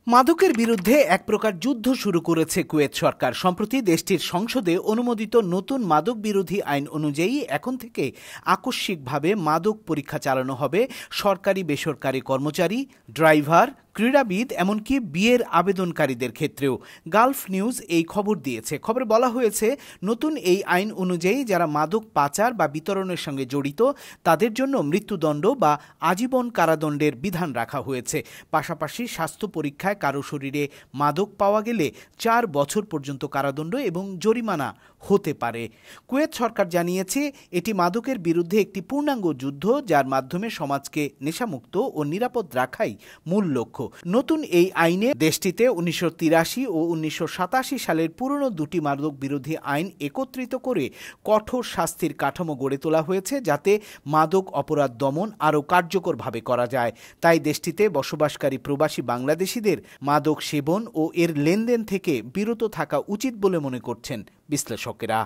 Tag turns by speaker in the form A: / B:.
A: মাদকের বিরুদ্ধে এক প্রকার যুদ্ধ শুরু করেছে কুয়েত সরকার। সম্প্রতি দেশটির সংসদে অনুমোদিত নতুন মাদক বিরোধী আইন অনুযায়ী এখন থেকে আকস্মিকভাবে মাদক পরীক্ষা চালানো হবে সরকারি বেসরকারি কর্মচারী, ড্রাইভার, ক্রীড়াবিদ, এমনকি বিয়ের আবেদনকারীদের ক্ষেত্রেও। গালফ নিউজ এই খবর দিয়েছে। খবরে বলা হয়েছে, নতুন এই আইন অনুযায়ী যারা মাদক পাচার বা বিতরণের সঙ্গে জড়িত তাদের জন্য মৃত্যুদণ্ড বা আজীবন কারাদণ্ডের বিধান রাখা হয়েছে। পাশাপাশি স্বাস্থ্য পরীক্ষায় কারো শরীরে মাদক পাওয়া গেলে 4 বছর পর্যন্ত কারাদণ্ড এবং জরিমানা হতে পারে। কুয়েত সরকার জানিয়েছে, এটি মাদকের বিরুদ্ধে একটি পূর্ণাঙ্গ যুদ্ধ, যার মাধ্যমে সমাজকে নেশামুক্ত ও নিরাপদ রাখাই মূল লক্ষ্য। নতুন এই আইনে দেশটিতে 1983 ও 1987 সালের পুরনো দুটি মাদক বিরোধী আইন একত্রিত করে কঠোর শাস্তির কাঠামো গড়ে তোলা হয়েছে, যাতে মাদক অপরাধ দমন আরও কার্যকরভাবে করা যায়। তাই দেশটিতে বসবাসকারী প্রবাসী বাংলাদেশিদের মাদক সেবন ও এর লেনদেন থেকে বিরত থাকা উচিত বলে মনে করছেন বিশ্লেষকেরা।